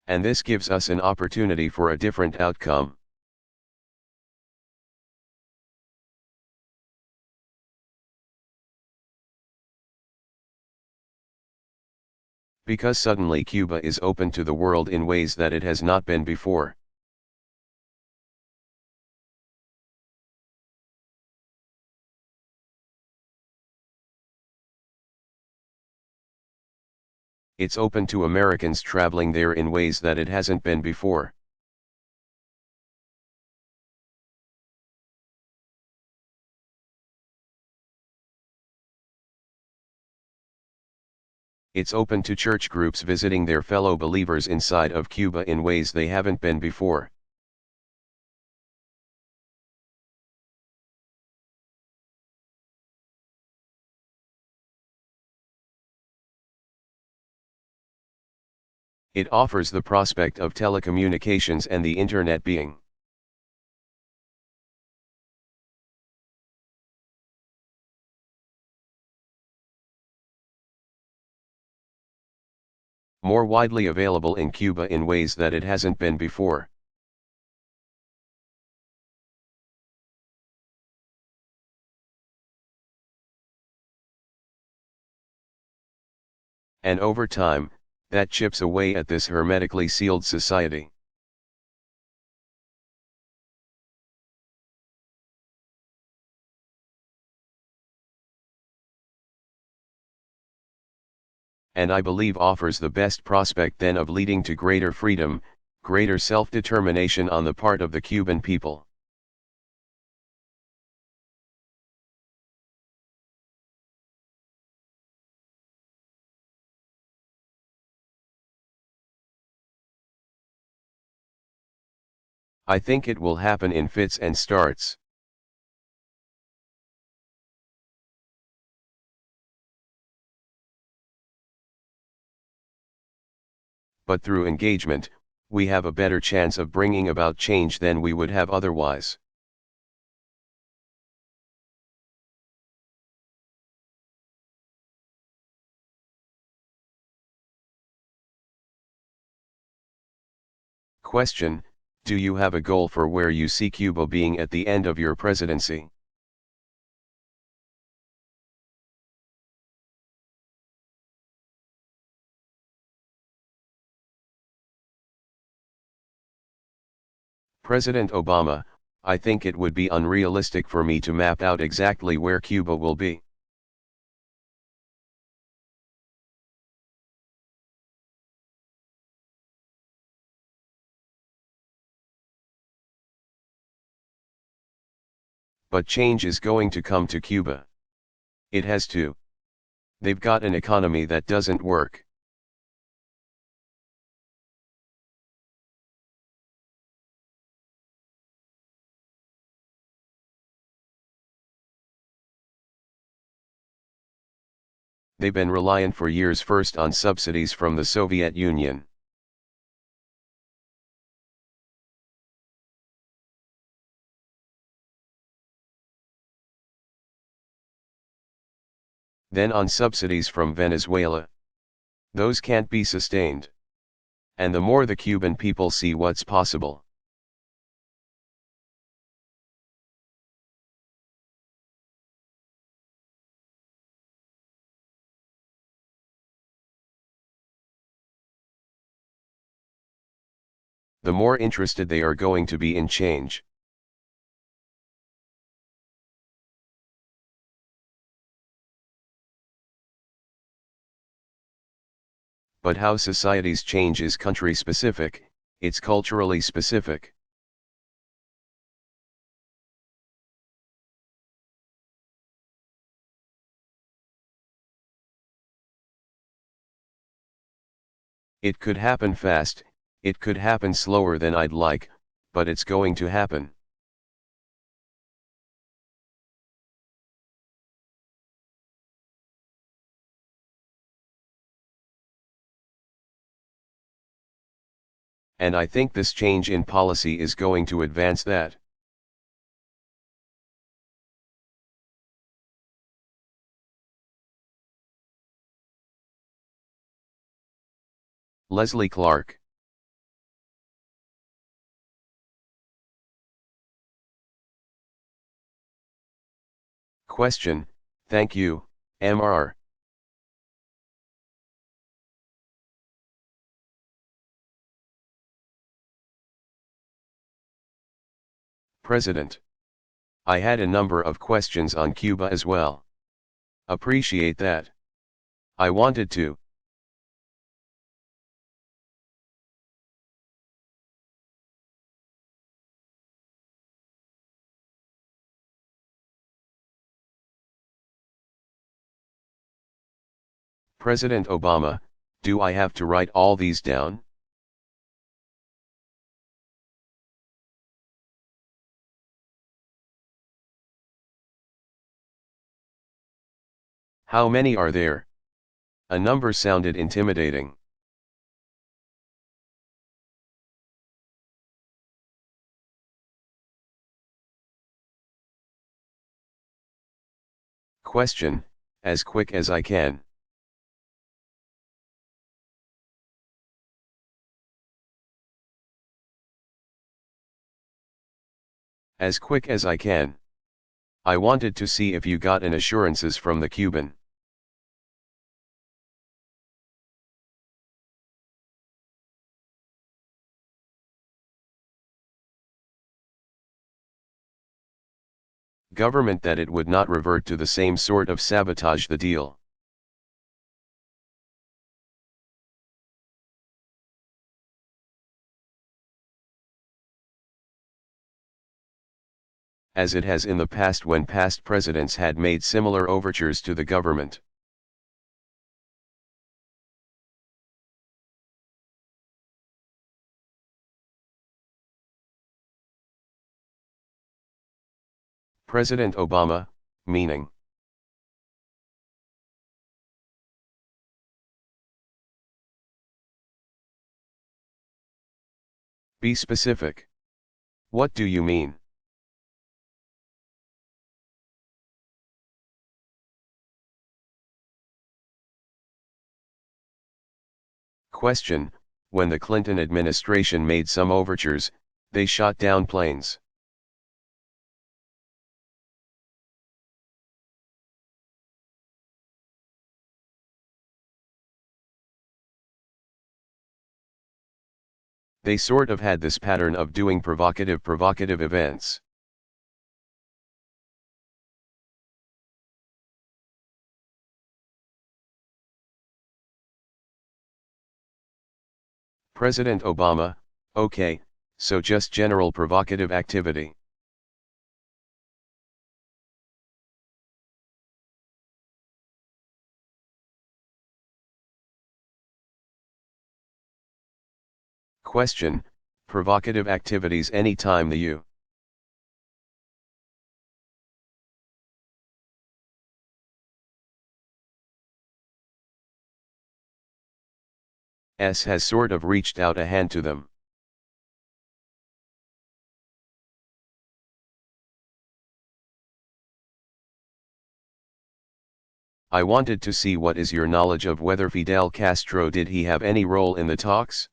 And this gives us an opportunity for a different outcome. Because suddenly Cuba is open to the world in ways that it has not been before. It's open to Americans traveling there in ways that it hasn't been before. It's open to church groups visiting their fellow believers inside of Cuba in ways they haven't been before. It offers the prospect of telecommunications and the internet being more widely available in Cuba in ways that it hasn't been before. And over time, that chips away at this hermetically sealed society. And I believe offers the best prospect then of leading to greater freedom, greater self-determination on the part of the Cuban people. I think it will happen in fits and starts. But through engagement, we have a better chance of bringing about change than we would have otherwise. Question: do you have a goal for where you see Cuba being at the end of your presidency? President Obama, I think it would be unrealistic for me to map out exactly where Cuba will be. But change is going to come to Cuba. It has to. They've got an economy that doesn't work. They've been reliant for years first on subsidies from the Soviet Union. Then on subsidies from Venezuela. Those can't be sustained. And the more the Cuban people see what's possible, the more interested they are going to be in change. But how societies change is country specific, it's culturally specific. It could happen fast, it could happen slower than I'd like, but it's going to happen. And I think this change in policy is going to advance that. Leslie Clark. Question, thank you, Mr. President. I had a number of questions on Cuba as well. Appreciate that. I wanted to. President Obama, do I have to write all these down? How many are there? A number sounded intimidating. Question, as quick as I can. As quick as I can. I wanted to see if you got an assurances from the Cuban. Government that it would not revert to the same sort of sabotage the deal. As it has in the past when past presidents had made similar overtures to the government. President Obama, meaning. Be specific. What do you mean? Question, when the Clinton administration made some overtures, they shot down planes. They sort of had this pattern of doing provocative events. President Obama, okay, so just general provocative activity. Question, provocative activities anytime the U.S. has sort of reached out a hand to them. I wanted to see what is your knowledge of whether Fidel Castro did he have any role in the talks?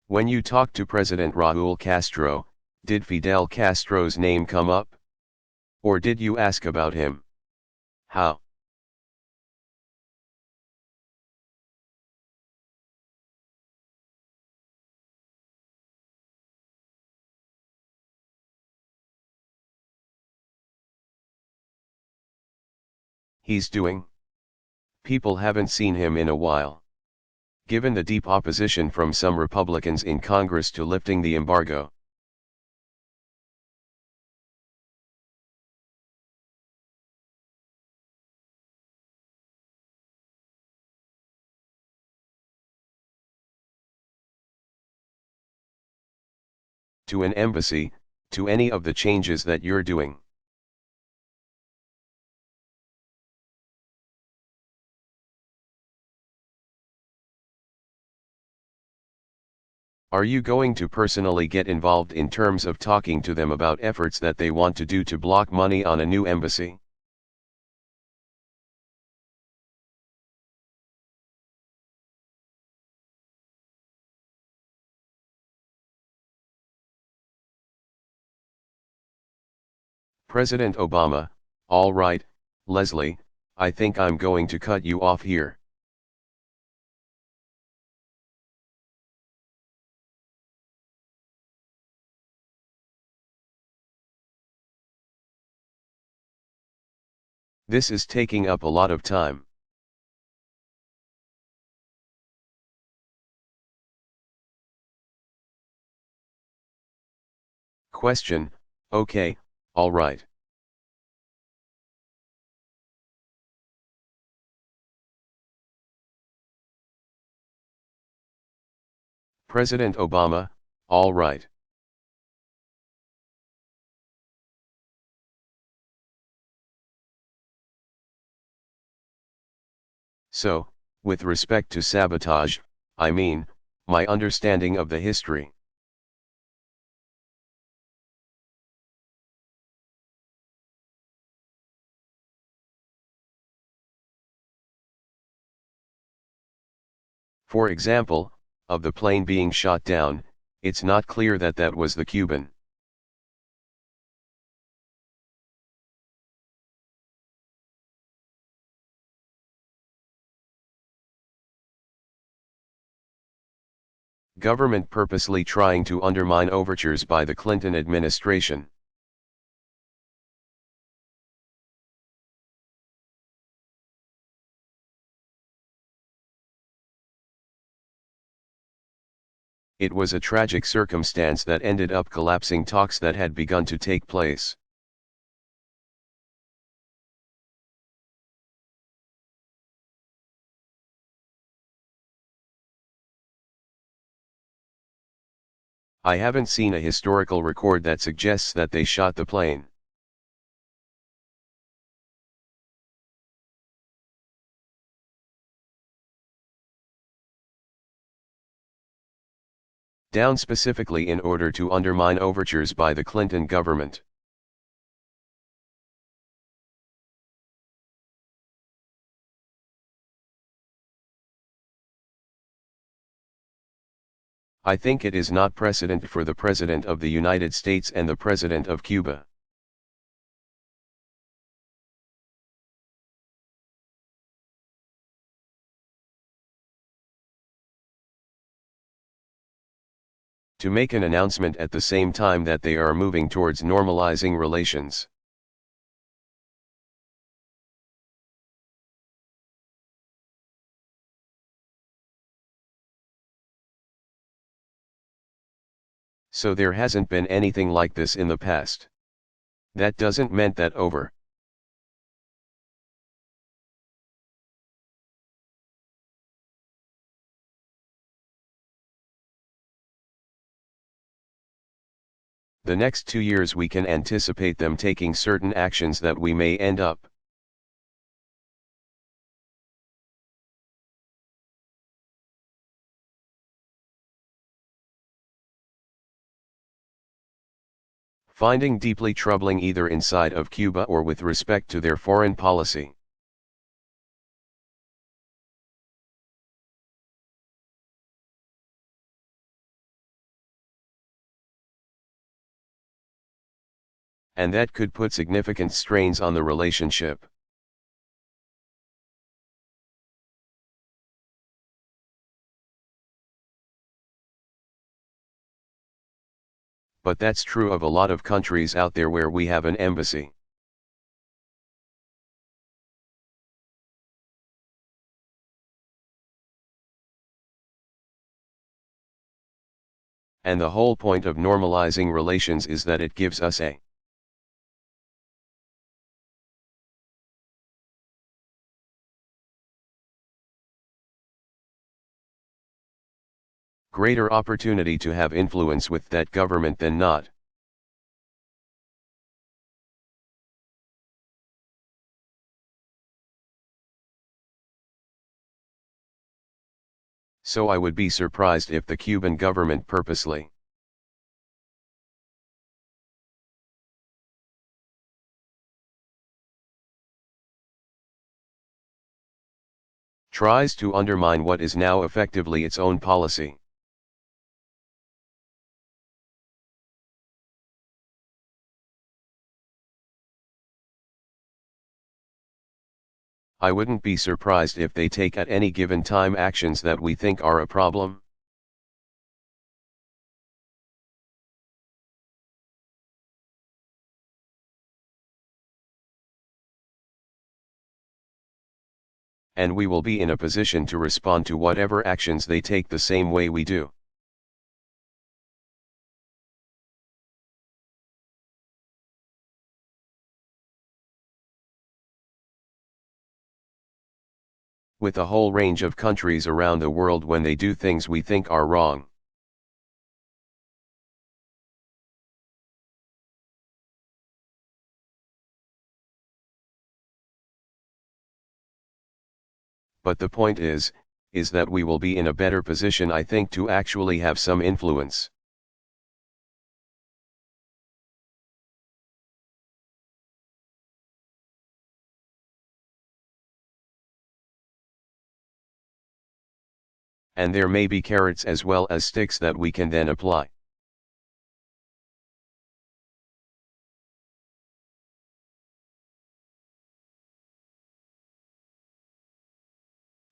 When you talked to President Raúl Castro, did Fidel Castro's name come up? Or did you ask about him? How? He's doing? People haven't seen him in a while. Given the deep opposition from some Republicans in Congress to lifting the embargo. To an embassy, to any of the changes that you're doing. Are you going to personally get involved in terms of talking to them about efforts that they want to do to block money on a new embassy? President Obama: all right, Leslie, I think I'm going to cut you off here. This is taking up a lot of time. Question: okay, all right. President Obama: all right. So, with respect to sabotage, I mean, my understanding of the history. For example, of the plane being shot down, it's not clear that that was the Cuban. Government purposely trying to undermine overtures by the Clinton administration. It was a tragic circumstance that ended up collapsing talks that had begun to take place. I haven't seen a historical record that suggests that they shot the plane. Down specifically in order to undermine overtures by the Clinton government. I think it is not precedent for the President of the United States and the President of Cuba. To make an announcement at the same time that they are moving towards normalizing relations. So there hasn't been anything like this in the past. That doesn't mean that over. The next 2 years we can anticipate them taking certain actions that we may end up finding deeply troubling either inside of Cuba or with respect to their foreign policy. And that could put significant strains on the relationship. But that's true of a lot of countries out there where we have an embassy. And the whole point of normalizing relations is that it gives us a greater opportunity to have influence with that government than not. So I would be surprised if the Cuban government purposely tries to undermine what is now effectively its own policy. I wouldn't be surprised if they take at any given time actions that we think are a problem. And we will be in a position to respond to whatever actions they take the same way we do. With a whole range of countries around the world when they do things we think are wrong. But the point is that we will be in a better position, I think, to actually have some influence. And there may be carrots as well as sticks that we can then apply.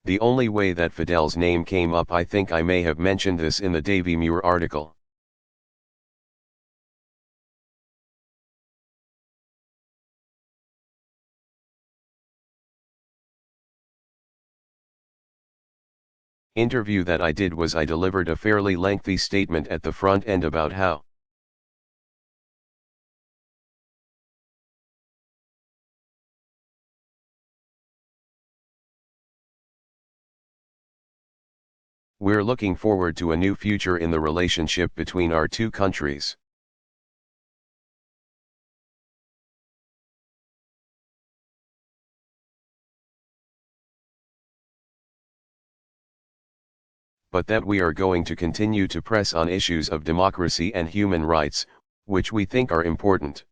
The only way that Fidel's name came up, I think I may have mentioned this in the Davy Muir article. Interview that I did was I delivered a fairly lengthy statement at the front end about how we're looking forward to a new future in the relationship between our two countries. But that we are going to continue to press on issues of democracy and human rights, which we think are important.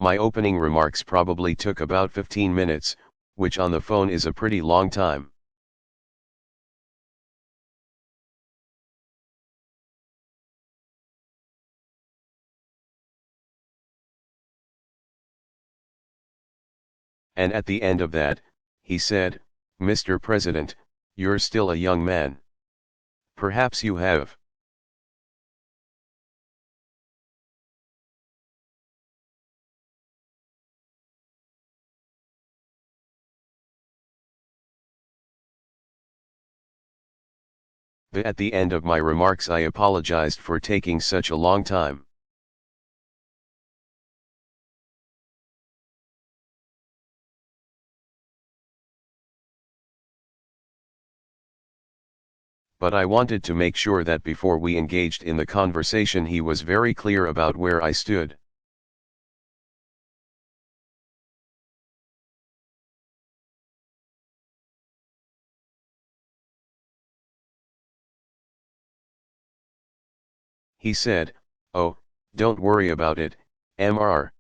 My opening remarks probably took about 15 minutes, which on the phone is a pretty long time. And at the end of that, he said, "Mr. President, you're still a young man. Perhaps you have At the end of my remarks I apologized for taking such a long time. But I wanted to make sure that before we engaged in the conversation he was very clear about where I stood. He said, "Oh, don't worry about it, Mr.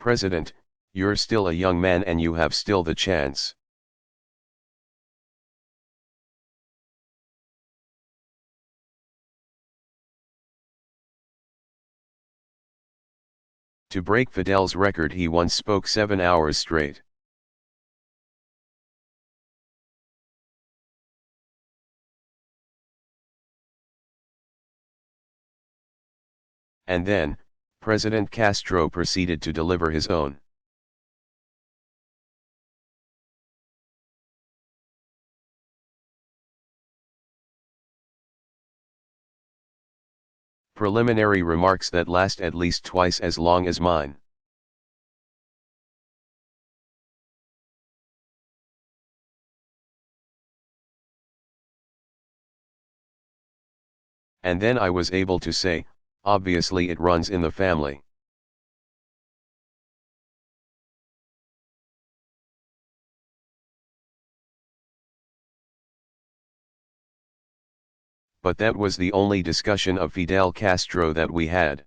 President, you're still a young man and you have still the chance. To break Fidel's record, he once spoke 7 hours straight. And then, President Castro proceeded to deliver his own. Preliminary remarks that last at least twice as long as mine. And then I was able to say, obviously it runs in the family. But that was the only discussion of Fidel Castro that we had.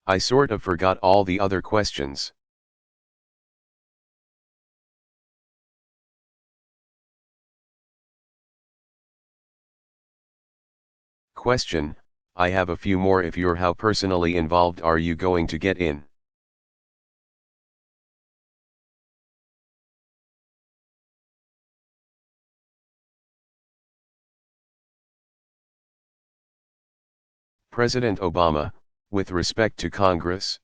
I sort of forgot all the other questions. Question, I have a few more if you're how personally involved are you going to get in? President Obama, with respect to Congress?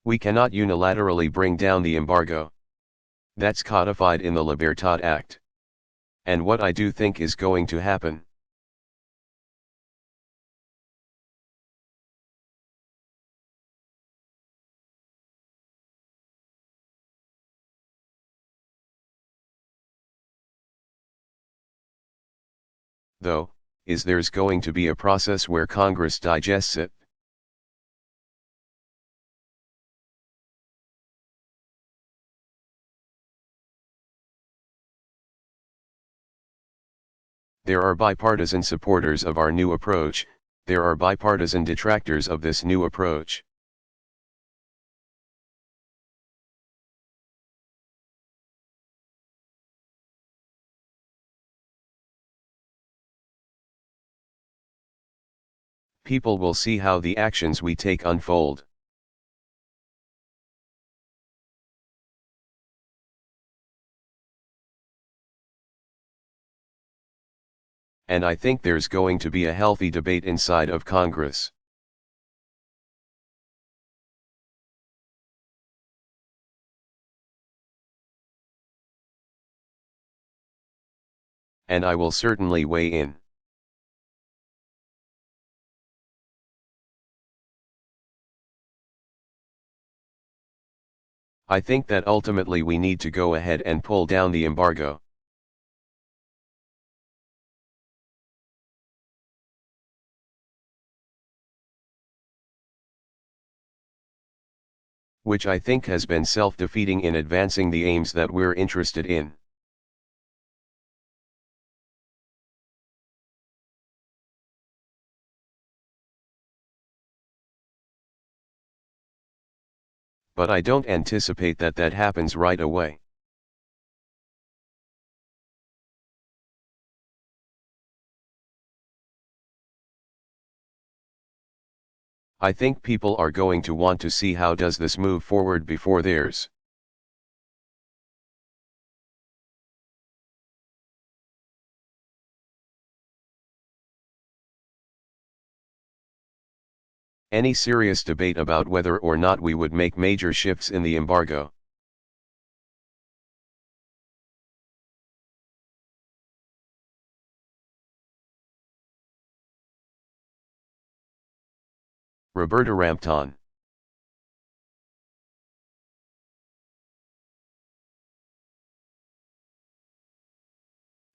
We cannot unilaterally bring down the embargo. That's codified in the Libertad Act. And what I do think is going to happen. Though, is there's going to be a process where Congress digests it? There are bipartisan supporters of our new approach, there are bipartisan detractors of this new approach. People will see how the actions we take unfold. And I think there's going to be a healthy debate inside of Congress. And I will certainly weigh in. I think that ultimately we need to go ahead and pull down the embargo. Which I think has been self-defeating in advancing the aims that we're interested in. But I don't anticipate that that happens right away. I think people are going to want to see how does this move forward before theirs. Any serious debate about whether or not we would make major shifts in the embargo. Roberta Rampton.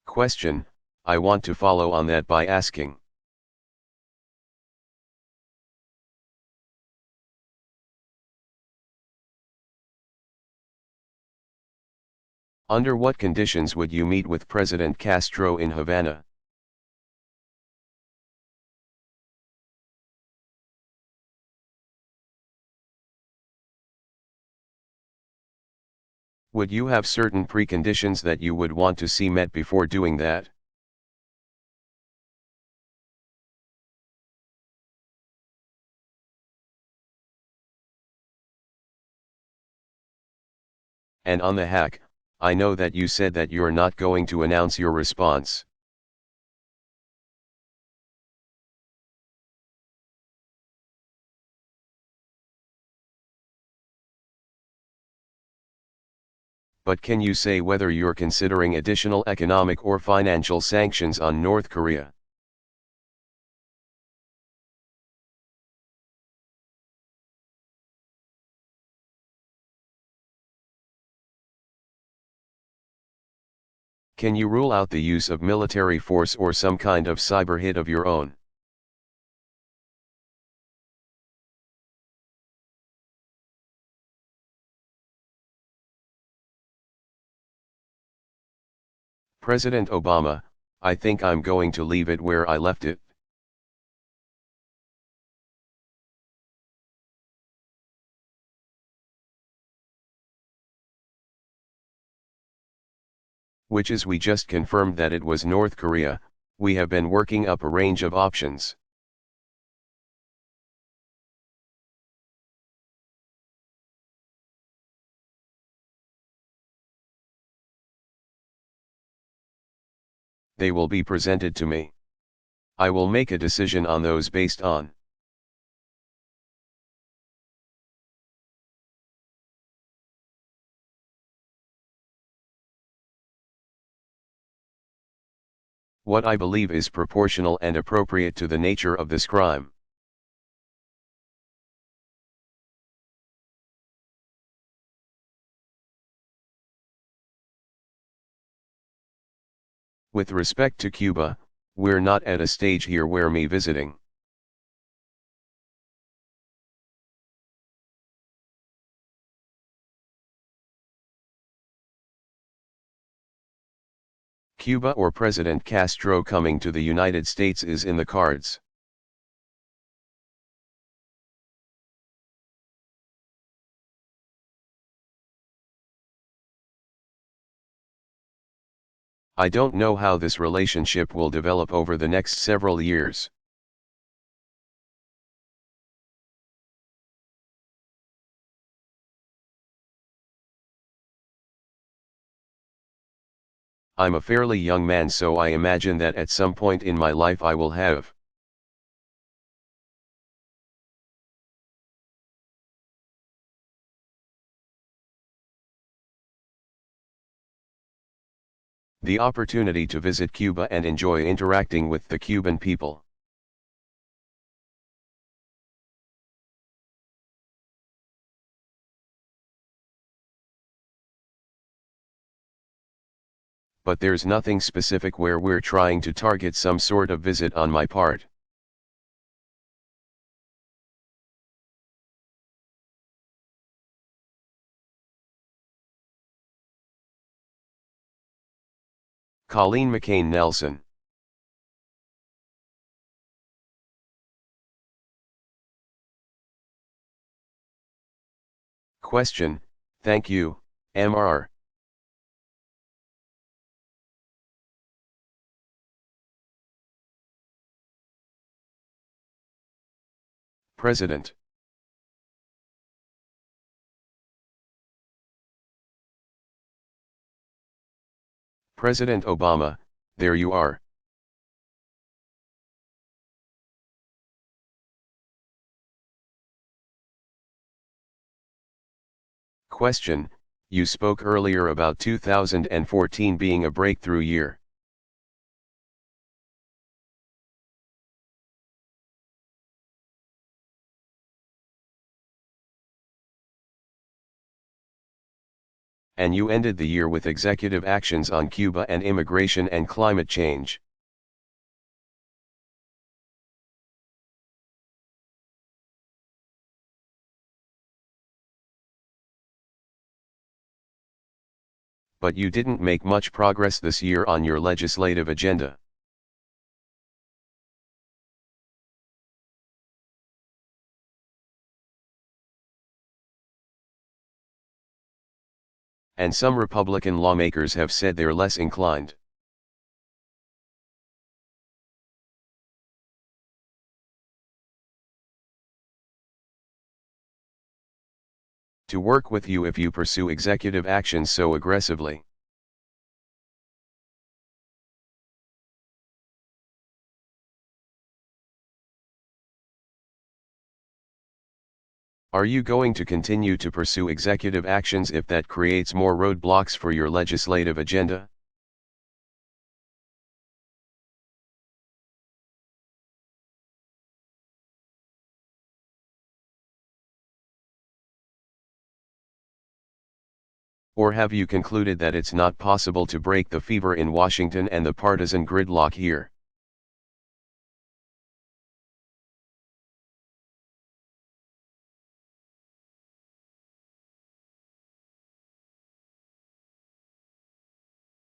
Question, I want to follow on that by asking. Under what conditions would you meet with President Castro in Havana? Would you have certain preconditions that you would want to see met before doing that? And on the hack, I know that you said that you're not going to announce your response. But can you say whether you're considering additional economic or financial sanctions on North Korea? Can you rule out the use of military force or some kind of cyber hit of your own? President Obama, I think I'm going to leave it where I left it. Which is we just confirmed that it was North Korea. We have been working up a range of options. They will be presented to me. I will make a decision on those based on what I believe is proportional and appropriate to the nature of this crime. With respect to Cuba, we're not at a stage here where me visiting Cuba or President Castro coming to the United States is in the cards. I don't know how this relationship will develop over the next several years. I'm a fairly young man, so I imagine that at some point in my life I will have the opportunity to visit Cuba and enjoy interacting with the Cuban people. But there's nothing specific where we're trying to target some sort of visit on my part. Colleen McCain Nelson. Question, thank you, Mr. President. President Obama, there you are. Question, you spoke earlier about 2014 being a breakthrough year. And you ended the year with executive actions on Cuba and immigration and climate change. But you didn't make much progress this year on your legislative agenda. And some Republican lawmakers have said they're less inclined. To work with you if you pursue executive actions so aggressively. Are you going to continue to pursue executive actions if that creates more roadblocks for your legislative agenda? Or have you concluded that it's not possible to break the fever in Washington and the partisan gridlock here?